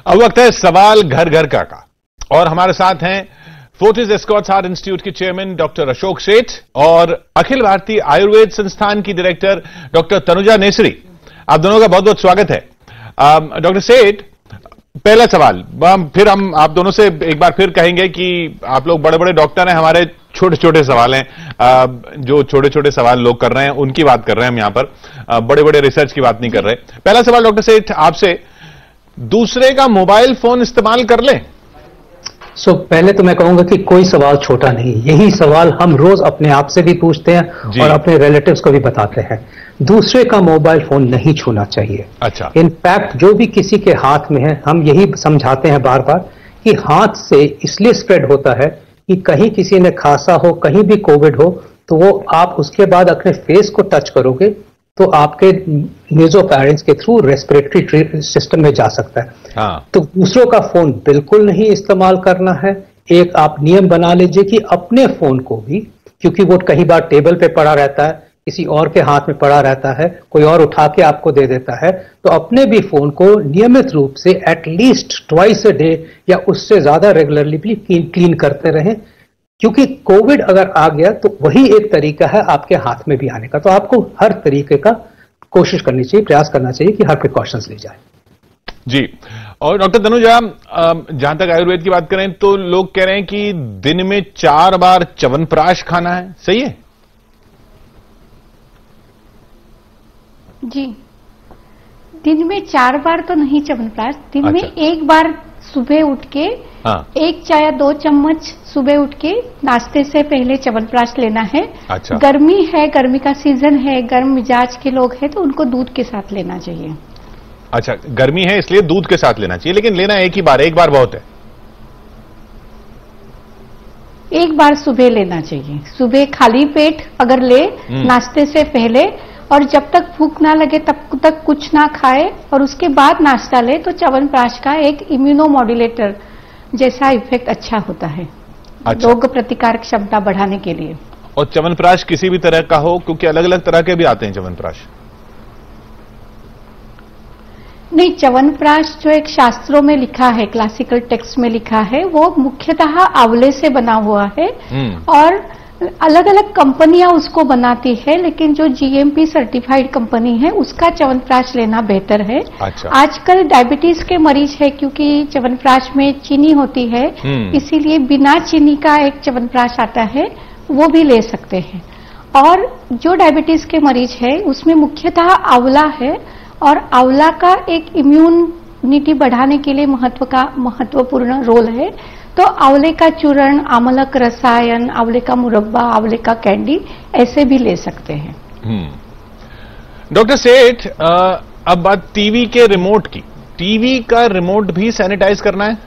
अब वक्त है सवाल घर घर का और हमारे साथ हैं फोर्टिस एस्कॉर्ट्स हार्ट इंस्टीट्यूट के चेयरमैन डॉक्टर अशोक सेठ और अखिल भारतीय आयुर्वेद संस्थान की डायरेक्टर डॉक्टर तनुजा नेसरी। आप दोनों का बहुत बहुत स्वागत है। डॉक्टर सेठ, पहला सवाल फिर हम आप दोनों से एक बार फिर कहेंगे कि आप लोग बड़े बड़े डॉक्टर हैं, हमारे छोटे छोटे सवाल हैं। जो छोटे छोटे सवाल लोग कर रहे हैं उनकी बात कर रहे हैं हम यहां पर, बड़े बड़े रिसर्च की बात नहीं कर रहे। पहला सवाल डॉक्टर सेठ आपसे, दूसरे का मोबाइल फोन इस्तेमाल कर लें? पहले तो मैं कहूंगा कि कोई सवाल छोटा नहीं, यही सवाल हम रोज अपने आप से भी पूछते हैं और अपने रिलेटिव्स को भी बताते हैं। दूसरे का मोबाइल फोन नहीं छूना चाहिए। अच्छा। इनफैक्ट जो भी किसी के हाथ में है, हम यही समझाते हैं बार बार कि हाथ से इसलिए स्प्रेड होता है कि कहीं किसी ने खांसा हो, कहीं भी कोविड हो, तो वो आप उसके बाद अपने फेस को टच करोगे तो आपके नेज़ोफैरिंक्स के थ्रू रेस्पिरेटरी सिस्टम में जा सकता है। हाँ। तो दूसरों का फोन बिल्कुल नहीं इस्तेमाल करना है। एक आप नियम बना लीजिए कि अपने फोन को भी, क्योंकि वो कई बार टेबल पे पड़ा रहता है, किसी और के हाथ में पड़ा रहता है, कोई और उठा के आपको दे देता है, तो अपने भी फोन को नियमित रूप से एटलीस्ट ट्वाइस अ डे या उससे ज्यादा रेगुलरली भी क्लीन करते रहें, क्योंकि कोविड अगर आ गया तो वही एक तरीका है आपके हाथ में भी आने का। तो आपको हर तरीके का कोशिश करनी चाहिए, प्रयास करना चाहिए कि हर प्रिकॉशंस ली जाए। जी। और डॉक्टर तनुजा, जहां तक आयुर्वेद की बात करें तो लोग कह रहे हैं कि दिन में 4 बार च्यवनप्राश खाना है, सही है? जी, दिन में 4 बार तो नहीं च्यवनप्राश, दिन में अच्छा। 1 बार सुबह उठ के, हाँ। 1 या 2 चम्मच सुबह उठ के नाश्ते से पहले च्यवनप्राश लेना है। अच्छा। गर्मी है, गर्मी का सीजन है, गर्म मिजाज के लोग हैं तो उनको दूध के साथ लेना चाहिए। अच्छा, गर्मी है इसलिए दूध के साथ लेना चाहिए, लेकिन लेना एक ही बार, एक बार बहुत है। 1 बार सुबह लेना चाहिए, सुबह खाली पेट अगर ले नाश्ते से पहले, और जब तक भूख ना लगे तब तक कुछ ना खाए और उसके बाद नाश्ता ले, तो च्यवनप्राश का एक इम्यूनोमॉड्यूलेटर जैसा इफेक्ट अच्छा होता है। अच्छा। रोग प्रतिकारक क्षमता बढ़ाने के लिए। और च्यवनप्राश किसी भी तरह का हो, क्योंकि अलग अलग तरह के भी आते हैं च्यवनप्राश। नहीं, च्यवनप्राश जो एक शास्त्रों में लिखा है, क्लासिकल टेक्स्ट में लिखा है, वो मुख्यतः आंवले से बना हुआ है और अलग अलग कंपनियां उसको बनाती है, लेकिन जो जीएमपी सर्टिफाइड कंपनी है उसका च्यवनप्राश लेना बेहतर है। अच्छा। आजकल डायबिटीज के मरीज है, क्योंकि च्यवनप्राश में चीनी होती है, इसीलिए बिना चीनी का एक च्यवनप्राश आता है, वो भी ले सकते हैं। और जो डायबिटीज के मरीज है उसमें मुख्यतः आंवला है और आंवला का एक इम्यूनिटी बढ़ाने के लिए महत्वपूर्ण रोल है। तो आंवले का चूर्ण, आमलक रसायन, आंवले का मुरब्बा, आंवले का कैंडी ऐसे भी ले सकते हैं। डॉक्टर सेठ, अब बात टीवी के रिमोट की। टीवी का रिमोट भी सैनिटाइज करना है?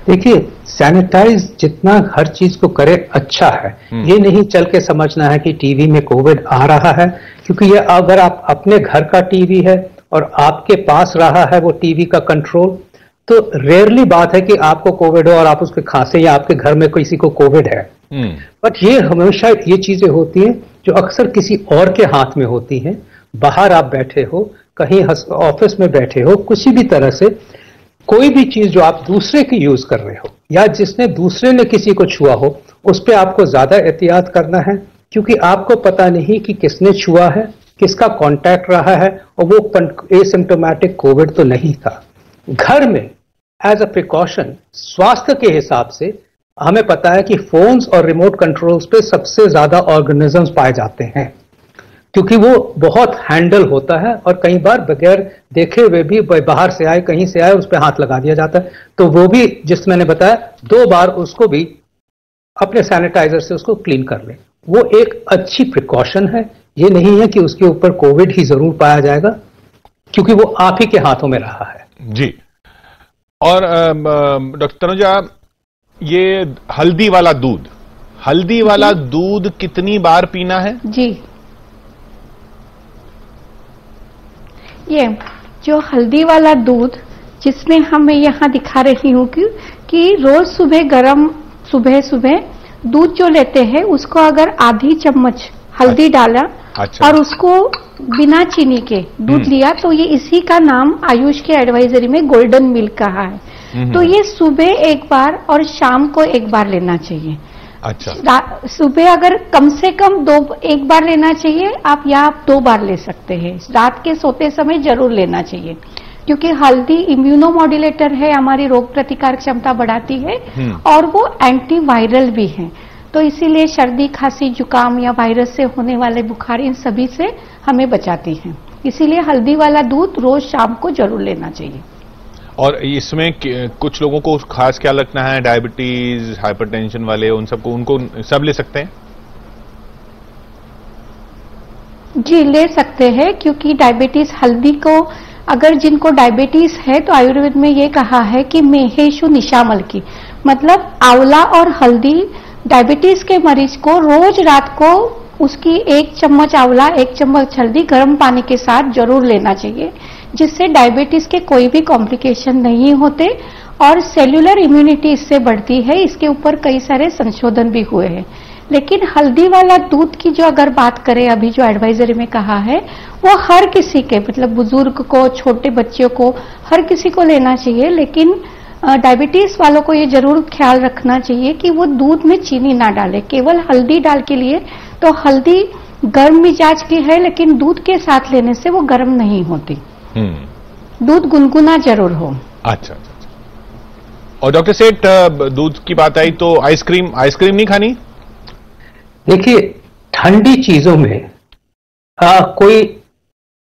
देखिए, सैनिटाइज जितना हर चीज को करे अच्छा है। ये नहीं चल के समझना है कि टीवी में कोविड आ रहा है, क्योंकि ये अगर आप अपने घर का टीवी है और आपके पास रहा है वो टीवी का कंट्रोल, तो रेयरली बात है कि आपको कोविड हो और आप उसके खांसे या आपके घर में किसी को कोविड है। बट ये हमेशा ये चीजें होती हैं जो अक्सर किसी और के हाथ में होती हैं। बाहर आप बैठे हो, कहीं ऑफिस में बैठे हो, किसी भी तरह से कोई भी चीज जो आप दूसरे की यूज कर रहे हो या जिसने दूसरे ने किसी को छुआ हो, उस पर आपको ज्यादा एहतियात करना है, क्योंकि आपको पता नहीं कि किसने छुआ है, किसका कांटेक्ट रहा है, और वो एसिम्प्टोमेटिक कोविड तो नहीं था। घर में एज अ प्रिकॉशन स्वास्थ्य के हिसाब से हमें पता है कि फोन्स और रिमोट कंट्रोल्स पे सबसे ज्यादा ऑर्गेनिजम्स पाए जाते हैं, क्योंकि वो बहुत हैंडल होता है और कई बार बगैर देखे हुए भी बाहर से आए, कहीं से आए, उस पर हाथ लगा दिया जाता है। तो वो भी, जिस मैंने बताया, 2 बार उसको भी अपने सैनिटाइजर से उसको क्लीन कर ले। वो एक अच्छी प्रिकॉशन है। ये नहीं है कि उसके ऊपर कोविड ही जरूर पाया जाएगा, क्योंकि वो आप ही के हाथों में रहा है। जी। और डॉक्टर तनुजा, ये हल्दी वाला दूध कितनी बार पीना है? जी, ये जो हल्दी वाला दूध, जिसमें मैं यहाँ दिखा रही हूँ कि रोज सुबह सुबह दूध जो लेते हैं उसको अगर आधी चम्मच हल्दी डाला अच्छा। और उसको बिना चीनी के दूध लिया, तो ये इसी का नाम आयुष के एडवाइजरी में गोल्डन मिल्क कहा है। तो ये सुबह एक बार और शाम को एक बार लेना चाहिए। अच्छा। सुबह अगर कम से कम एक बार लेना चाहिए आप, या आप 2 बार ले सकते हैं। रात के सोते समय जरूर लेना चाहिए, क्योंकि हल्दी इम्यूनोमॉड्यूलेटर है, हमारी रोग प्रतिकारक क्षमता बढ़ाती है और वो एंटीवायरल भी है। तो इसीलिए सर्दी, खांसी, जुकाम या वायरस से होने वाले बुखार, इन सभी से हमें बचाती है। इसीलिए हल्दी वाला दूध रोज शाम को जरूर लेना चाहिए। और इसमें कुछ लोगों को खास क्या लगना है, डायबिटीज, हाइपरटेंशन वाले, उन सबको, उनको सब ले सकते हैं? जी, ले सकते हैं, क्योंकि डायबिटीज हल्दी को, अगर जिनको डायबिटीज है तो आयुर्वेद में ये कहा है कि मेहेशु निशामल की, मतलब आंवला और हल्दी डायबिटीज के मरीज को रोज रात को उसकी 1 चम्मच आंवला 1 चम्मच हल्दी गर्म पानी के साथ जरूर लेना चाहिए, जिससे डायबिटीज के कोई भी कॉम्प्लिकेशन नहीं होते और सेल्यूलर इम्यूनिटी इससे बढ़ती है। इसके ऊपर कई सारे संशोधन भी हुए हैं। लेकिन हल्दी वाला दूध की जो अगर बात करें, अभी जो एडवाइजरी में कहा है, वो हर किसी के, मतलब बुजुर्ग को, छोटे बच्चों को, हर किसी को लेना चाहिए। लेकिन डायबिटीज वालों को ये जरूर ख्याल रखना चाहिए कि वो दूध में चीनी ना डाले, केवल हल्दी डाल के लिए। तो हल्दी गर्म मिजाज की है, लेकिन दूध के साथ लेने से वो गर्म नहीं होती। दूध गुनगुना जरूर हो। अच्छा। और डॉक्टर सेठ, दूध की बात आई तो आइसक्रीम नहीं खानी? देखिए, ठंडी चीजों में कोई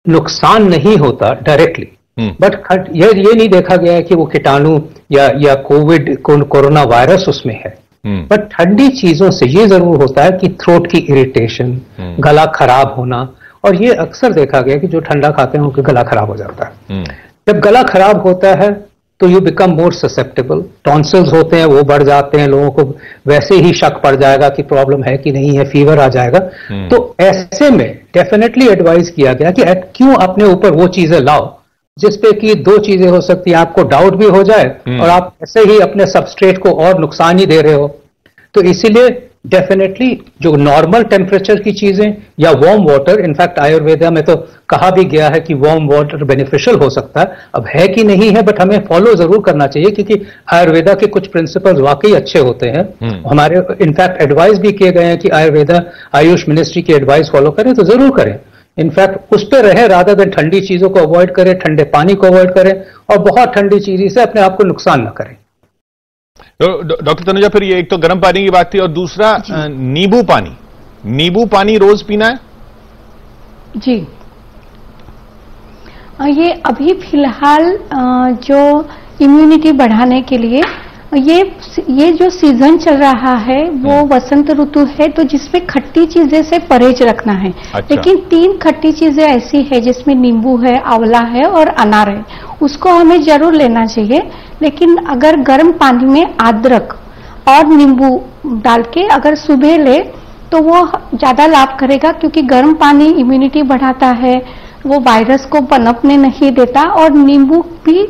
नुकसान नहीं होता डायरेक्टली, बट ये नहीं देखा गया है कि वो कीटाणु या कोरोना वायरस उसमें है। बट ठंडी चीजों से ये जरूर होता है कि थ्रोट की इरिटेशन, गला खराब होना, और ये अक्सर देखा गया कि जो ठंडा खाते हैं उनका गला खराब हो जाता है। जब गला खराब होता है तो you become more susceptible, tonsils होते हैं वो बढ़ जाते हैं, लोगों को वैसे ही शक पड़ जाएगा कि प्रॉब्लम है कि नहीं है, फीवर आ जाएगा। तो ऐसे में डेफिनेटली एडवाइस किया गया कि क्यों अपने ऊपर वो चीजें लाओ जिसपे कि 2 चीजें हो सकती हैं, आपको डाउट भी हो जाए और आप ऐसे ही अपने सबस्ट्रेट को और नुकसान ही दे रहे हो। तो इसीलिए डेफिनेटली जो नॉर्मल टेम्परेचर की चीजें या वार्म वाटर, इनफैक्ट आयुर्वेदा में तो कहा भी गया है कि वार्म वाटर बेनिफिशियल हो सकता है। अब है कि नहीं है, बट हमें फॉलो जरूर करना चाहिए, क्योंकि आयुर्वेदा के कुछ प्रिंसिपल्स वाकई अच्छे होते हैं। हमारे इनफैक्ट एडवाइस भी किए गए हैं कि आयुर्वेदा, आयुष मिनिस्ट्री की एडवाइस फॉलो करें तो जरूर करें। इनफैक्ट उस पर रहे, रादर देन ठंडी चीजों को अवॉइड करें, ठंडे पानी को अवॉइड करें और बहुत ठंडी चीज से अपने आप को नुकसान न करें। तो डॉक्टर तनुजा, फिर ये एक तो गर्म पानी की बात थी, और दूसरा नींबू पानी रोज पीना है? जी, ये अभी फिलहाल जो इम्यूनिटी बढ़ाने के लिए ये जो सीजन चल रहा है वो वसंत ऋतु है, तो जिसमें खट्टी चीजें से परहेज रखना है। अच्छा। लेकिन 3 खट्टी चीजें ऐसी है जिसमें नींबू है, आंवला है और अनार है, उसको हमें जरूर लेना चाहिए। लेकिन अगर गर्म पानी में अदरक और नींबू डाल के अगर सुबह ले तो वो ज्यादा लाभ करेगा, क्योंकि गर्म पानी इम्यूनिटी बढ़ाता है, वो वायरस को पनपने नहीं देता। और नींबू भी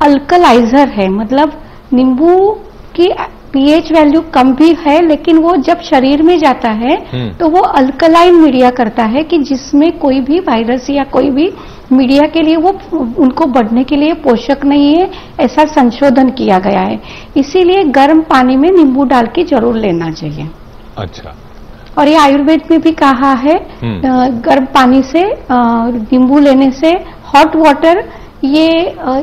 अल्कलाइजर है, मतलब नींबू की पीएच वैल्यू कम भी है, लेकिन वो जब शरीर में जाता है तो वो अल्कलाइन मीडिया करता है, कि जिसमें कोई भी वायरस या कोई भी मीडिया के लिए वो उनको बढ़ने के लिए पोषक नहीं है, ऐसा संशोधन किया गया है। इसीलिए गर्म पानी में नींबू डाल के जरूर लेना चाहिए। अच्छा। और ये आयुर्वेद में भी कहा है, गर्म पानी से नींबू लेने से, हॉट वाटर ये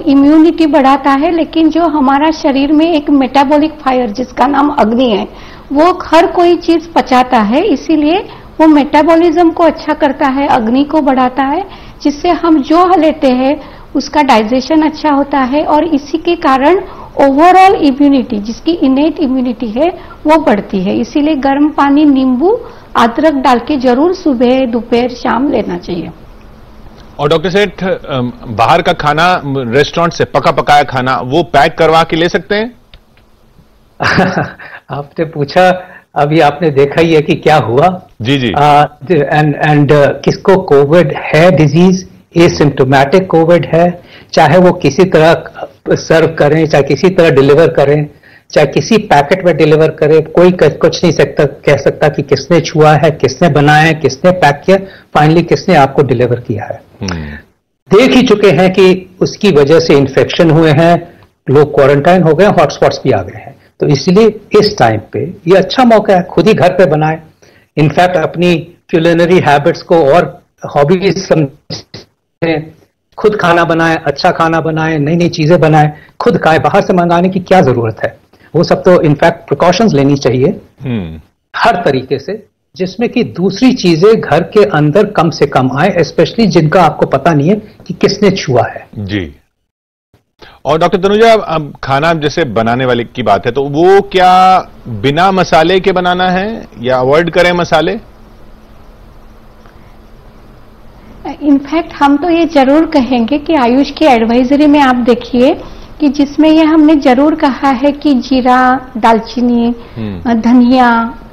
इम्यूनिटी बढ़ाता है, लेकिन जो हमारा शरीर में एक मेटाबॉलिक फायर जिसका नाम अग्नि है, वो हर कोई चीज पचाता है, इसीलिए वो मेटाबॉलिज्म को अच्छा करता है, अग्नि को बढ़ाता है, जिससे हम जो लेते हैं उसका डाइजेशन अच्छा होता है और इसी के कारण ओवरऑल इम्यूनिटी, जिसकी इनेट इम्यूनिटी है, वो बढ़ती है। इसीलिए गर्म पानी, नींबू, अदरक डाल के जरूर सुबह, दोपहर, शाम लेना चाहिए। और डॉक्टर सेठ, बाहर का खाना, रेस्टोरेंट से पका पकाया खाना, वो पैक करवा के ले सकते हैं? आपने पूछा, अभी आपने देखा ही है कि क्या हुआ। जी जी। एंड किसको कोविड है, डिजीज एसिम्प्टोमेटिक कोविड है, चाहे वो किसी तरह सर्व करें, चाहे किसी तरह डिलीवर करें, चाहे किसी पैकेट में डिलीवर करे, कोई कुछ नहीं कह सकता कि किसने छुआ है, किसने बनाया है, किसने पैक किया, फाइनली किसने आपको डिलीवर किया है। देख ही चुके हैं कि उसकी वजह से इन्फेक्शन हुए हैं, लोग क्वारंटाइन हो गए, हॉटस्पॉट्स भी आ गए हैं। तो इसलिए इस टाइम पे ये अच्छा मौका है, खुद ही घर पे बनाए। इनफैक्ट अपनी क्यूलिनरी हैबिट्स को और हॉबीज समझें, खुद खाना बनाए, अच्छा खाना बनाए, नई नई चीजें बनाए, खुद खाए। बाहर से मंगाने की क्या जरूरत है? वो सब तो इनफैक्ट प्रिकॉशंस लेनी चाहिए हर तरीके से, जिसमें कि दूसरी चीजें घर के अंदर कम से कम आए, स्पेशली जिनका आपको पता नहीं है कि किसने छुआ है। जी। और डॉक्टर तनुजा, अब खाना जैसे बनाने वाले की बात है, तो वो क्या बिना मसाले के बनाना है या अवॉइड करें मसाले? इनफैक्ट हम तो ये जरूर कहेंगे कि आयुष की एडवाइजरी में आप देखिए कि जिसमें ये हमने जरूर कहा है कि जीरा, दालचीनी, धनिया,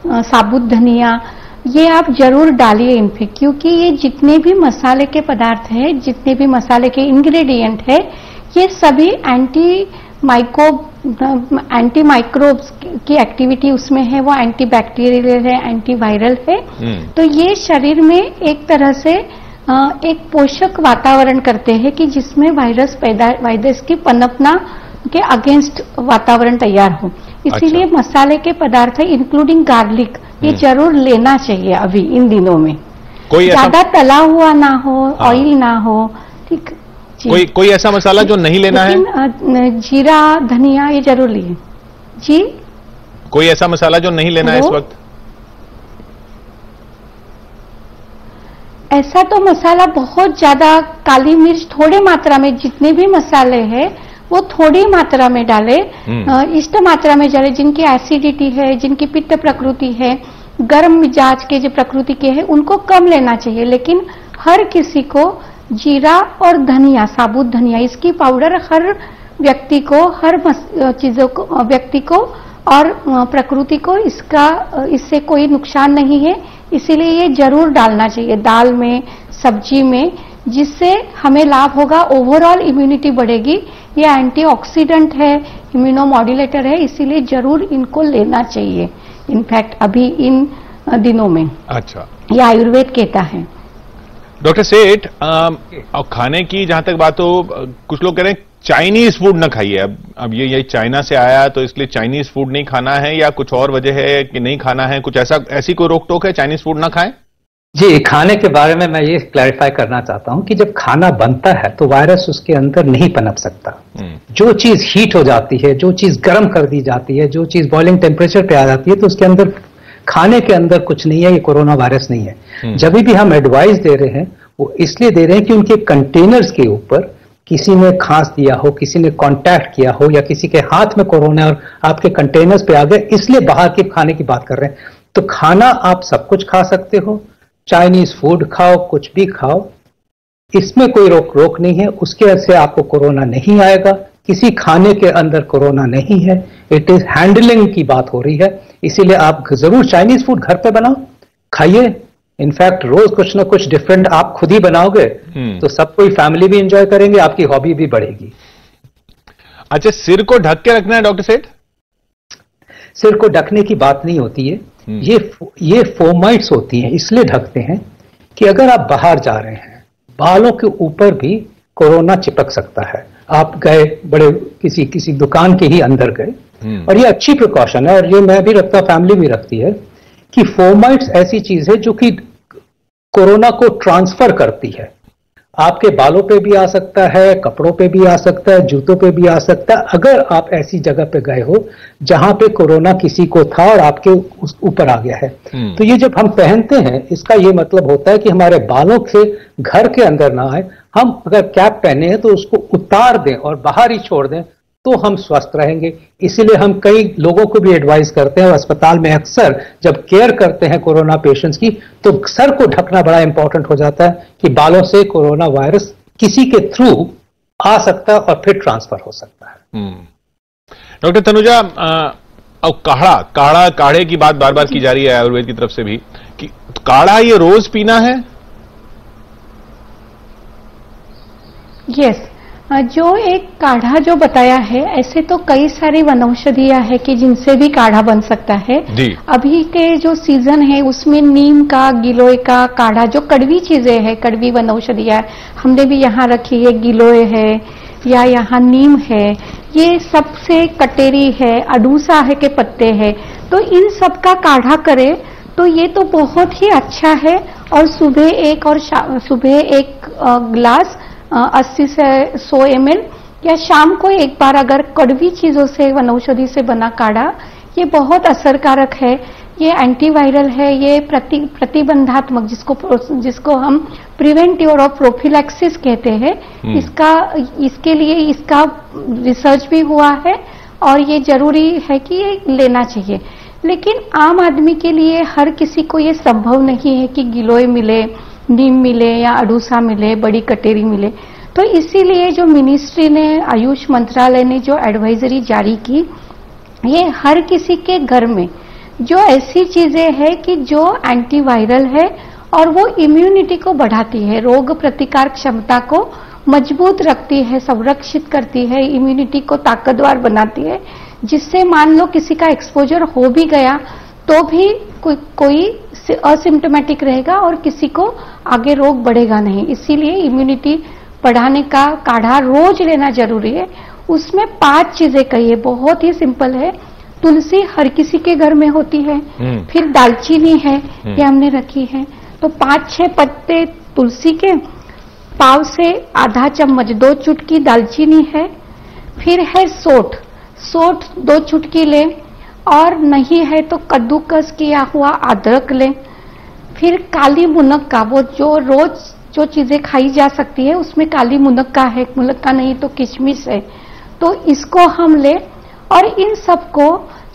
साबुत धनिया, ये आप जरूर डालिए इनफैक्ट, क्योंकि ये जितने भी मसाले के पदार्थ हैं, जितने भी मसाले के इंग्रेडिएंट है, ये सभी एंटी माइक्रोब्स की एक्टिविटी उसमें है, वो एंटी बैक्टीरियल है, एंटी वायरल है। तो ये शरीर में एक तरह से एक पोषक वातावरण करते हैं कि जिसमें वायरस की पनपना के अगेंस्ट वातावरण तैयार हो। इसीलिए अच्छा। मसाले के पदार्थ इंक्लूडिंग गार्लिक ये जरूर लेना चाहिए अभी इन दिनों में। कोई ज्यादा तला हुआ ना हो, ऑयल ना हो, ठीक। कोई ऐसा मसाला जो नहीं लेना है? जीरा, धनिया ये जरूर लिए जी। कोई ऐसा मसाला जो नहीं लेना है इस वक्त? ऐसा तो मसाला बहुत ज्यादा, काली मिर्च थोड़ी मात्रा में, जितने भी मसाले हैं वो थोड़ी मात्रा में डाले, इष्ट मात्रा में डाले। जिनकी एसिडिटी है, जिनकी पित्त प्रकृति है, गर्म मिजाज के जो प्रकृति के हैं, उनको कम लेना चाहिए। लेकिन हर किसी को जीरा और धनिया, साबुत धनिया, इसकी पाउडर हर व्यक्ति को, हर चीजों को, व्यक्ति को और प्रकृति को इससे कोई नुकसान नहीं है, इसीलिए ये जरूर डालना चाहिए दाल में, सब्जी में, जिससे हमें लाभ होगा। ओवरऑल इम्यूनिटी बढ़ेगी। ये एंटीऑक्सीडेंट है, इम्यूनोमॉड्यूलेटर है, इसीलिए जरूर इनको लेना चाहिए इनफैक्ट अभी इन दिनों में। अच्छा, ये आयुर्वेद कहता है। डॉक्टर सेठ, और खाने की जहां तक बात हो, कुछ लोग कह रहे हैं चाइनीज फूड ना खाइए। अब ये चाइना से आया तो इसलिए चाइनीज फूड नहीं खाना है, या कुछ और वजह है कि नहीं खाना है? कुछ ऐसी कोई रोक टोक है, चाइनीज फूड ना खाएं? जी, खाने के बारे में मैं ये क्लैरिफाई करना चाहता हूं कि जब खाना बनता है तो वायरस उसके अंदर नहीं पनप सकता। जो चीज हीट हो जाती है, जो चीज गर्म कर दी जाती है, जो चीज बॉइलिंग टेम्परेचर पे आ जाती है, तो उसके अंदर, खाने के अंदर कुछ नहीं है, ये कोरोना वायरस नहीं है। जब भी हम एडवाइस दे रहे हैं वो इसलिए दे रहे हैं कि उनके कंटेनर्स के ऊपर किसी ने खांस दिया हो, किसी ने कांटेक्ट किया हो, या किसी के हाथ में कोरोना और आपके कंटेनर्स पे आ गए, इसलिए बाहर के खाने की बात कर रहे हैं। तो खाना आप सब कुछ खा सकते हो, चाइनीज फूड खाओ, कुछ भी खाओ, इसमें कोई रोक नहीं है। उसके से आपको कोरोना नहीं आएगा, किसी खाने के अंदर कोरोना नहीं है। इट इज हैंडलिंग की बात हो रही है, इसीलिए आप जरूर चाइनीज फूड घर पे बनाओ, खाइए। इनफैक्ट रोज कुछ ना कुछ डिफरेंट आप खुद ही बनाओगे तो सब कोई, फैमिली भी एंजॉय करेंगे, आपकी हॉबी भी बढ़ेगी। अच्छा, सिर को ढक के रखना है डॉक्टर सेठ? सिर को ढकने की बात नहीं होती है, ये फोमाइट्स होती हैं, इसलिए ढकते हैं कि अगर आप बाहर जा रहे हैं, बालों के ऊपर भी कोरोना चिपक सकता है। आप गए बड़े किसी दुकान के ही अंदर गए, और ये अच्छी प्रिकॉशन है, और ये मैं भी रखता, फैमिली भी रखती है, कि फोमाइट्स ऐसी चीज है जो कि कोरोना को ट्रांसफर करती है। आपके बालों पे भी आ सकता है, कपड़ों पे भी आ सकता है, जूतों पे भी आ सकता है, अगर आप ऐसी जगह पे गए हो जहां पे कोरोना किसी को था और आपके ऊपर आ गया है। तो ये जब हम पहनते हैं, इसका ये मतलब होता है कि हमारे बालों से घर के अंदर ना आए। हम अगर कैप पहने हैं तो उसको उतार दें और बाहर ही छोड़ दें, तो हम स्वस्थ रहेंगे। इसीलिए हम कई लोगों को भी एडवाइस करते हैं, और अस्पताल में अक्सर जब केयर करते हैं कोरोना पेशेंट्स की, तो सर को ढकना बड़ा इंपॉर्टेंट हो जाता है कि बालों से कोरोना वायरस किसी के थ्रू आ सकता है और फिर ट्रांसफर हो सकता है। डॉक्टर तनुजा, अब काढ़े की बात बार बार की जा रही है आयुर्वेद की तरफ से भी, कि काढ़ा ये रोज पीना है? यस, जो एक काढ़ा जो बताया है, ऐसे तो कई सारी वनौषधियां है कि जिनसे भी काढ़ा बन सकता है। अभी के जो सीजन है उसमें नीम का, गिलोय का काढ़ा, जो कड़वी चीजें है, कड़वी वनौषधियां हमने भी यहाँ रखी है, गिलोय है या यहाँ नीम है, ये सबसे कटेरी है, अडूसा है के पत्ते है, तो इन सब का काढ़ा करे तो ये तो बहुत ही अच्छा है। और सुबह एक गिलास 80 से 100 ml या शाम को एक बार अगर कड़वी चीजों से, वनौषधि से बना काढ़ा, ये बहुत असरकारक है। ये एंटीवायरल है, ये प्रतिबंधात्मक, जिसको हम प्रिवेंटिव और प्रोफिलैक्सिस कहते हैं, इसके लिए इसका रिसर्च भी हुआ है और ये जरूरी है कि ये लेना चाहिए। लेकिन आम आदमी के लिए, हर किसी को ये संभव नहीं है कि गिलोय मिले, नीम मिले या अडूसा मिले, बड़ी कटेरी मिले। तो इसीलिए जो मिनिस्ट्री ने, आयुष मंत्रालय ने जो एडवाइजरी जारी की, ये हर किसी के घर में जो ऐसी चीजें हैं कि जो एंटीवायरल है और वो इम्यूनिटी को बढ़ाती है, रोग प्रतिकार क्षमता को मजबूत रखती है, संरक्षित करती है, इम्यूनिटी को ताकतवर बनाती है, जिससे मान लो किसी का एक्सपोजर हो भी गया तो भी कोई असिम्टोमेटिक रहेगा और किसी को आगे रोग बढ़ेगा नहीं। इसीलिए इम्यूनिटी बढ़ाने का काढ़ा रोज लेना जरूरी है। उसमें 5 चीजें कही है, बहुत ही सिंपल है। तुलसी हर किसी के घर में होती है, फिर दालचीनी है, ये हमने रखी है, तो 5-6 पत्ते तुलसी के, पाव से आधा चम्मच 2 चुटकी दालचीनी है, फिर है सोंठ 2 चुटकी लें, और नहीं है तो कद्दूकस किया हुआ अदरक लें। फिर काली मुनक्का, वो जो रोज जो चीजें खाई जा सकती है उसमें काली मुनक्का है, मुनक्का नहीं तो किशमिश है, तो इसको हम लें। और इन सबको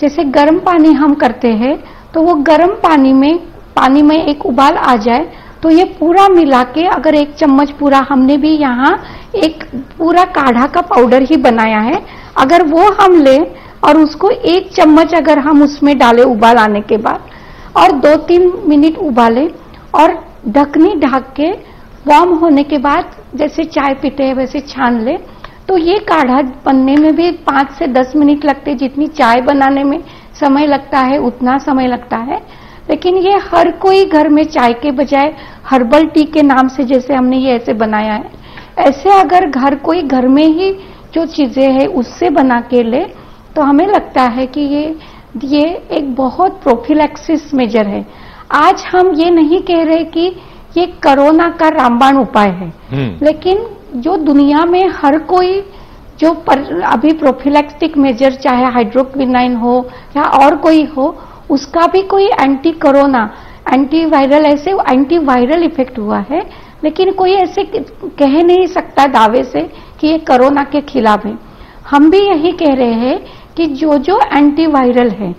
जैसे गर्म पानी हम करते हैं तो वो गर्म पानी में एक उबाल आ जाए तो ये पूरा मिला के, अगर 1 चम्मच पूरा, हमने भी यहाँ एक पूरा काढ़ा का पाउडर ही बनाया है, अगर वो हम लें और उसको 1 चम्मच अगर हम उसमें डालें उबाल आने के बाद, और 2-3 मिनट उबालें और ढकनी ढक के वार्म होने के बाद जैसे चाय पीते हैं वैसे छान लें, तो ये काढ़ा बनने में भी 5 से 10 मिनट लगते, जितनी चाय बनाने में समय लगता है उतना समय लगता है। लेकिन ये हर कोई घर में चाय के बजाय हर्बल टी के नाम से जैसे हमने ये ऐसे बनाया है, ऐसे अगर घर में ही जो चीजें हैं उससे बना के ले, तो हमें लगता है कि ये एक बहुत प्रोफिलैक्सिस मेजर है। आज हम ये नहीं कह रहे कि ये कोरोना का रामबाण उपाय है, लेकिन जो दुनिया में हर कोई जो अभी प्रोफिलैक्टिक मेजर, चाहे हाइड्रोक्विनाइन हो या और कोई हो, उसका भी कोई एंटी कोरोना, एंटीवायरल, ऐसे एंटीवायरल इफेक्ट हुआ है, लेकिन कोई ऐसे कह नहीं सकता दावे से कि ये कोरोना के खिलाफ है। हम भी यही कह रहे हैं कि जो एंटीवायरल है,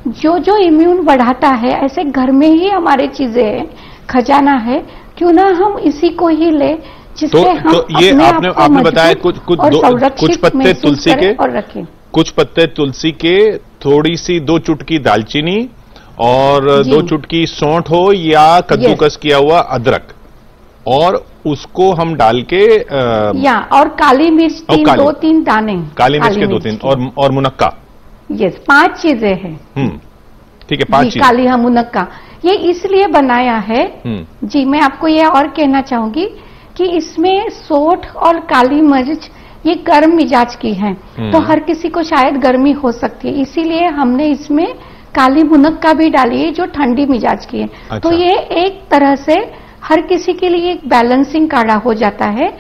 जो इम्यून बढ़ाता है, ऐसे घर में ही हमारे चीजें हैं, खजाना है, क्यों ना हम इसी को ही ले, जिससे हम ये आपने बताया कुछ पत्ते तुलसी के और रखें, कुछ पत्ते तुलसी के, थोड़ी सी 2 चुटकी दालचीनी और 2 चुटकी सौंठ हो या कद्दूकस किया हुआ अदरक, और उसको हम डाल के और काली मिर्च 2-3 दाने, काली मिर्च के 2-3 और मुनक्का, 5 चीजें हैं। ठीक है, 5 चीजें। काली मुनक्का ये इसलिए बनाया है जी, मैं आपको ये और कहना चाहूंगी कि इसमें सोंठ और काली मिर्च ये गर्म मिजाज की हैं, तो हर किसी को शायद गर्मी हो सकती है, इसीलिए हमने इसमें काली मुनक्का भी डाली है जो ठंडी मिजाज की है। अच्छा। तो ये एक तरह से हर किसी के लिए एक बैलेंसिंग काढ़ा हो जाता है।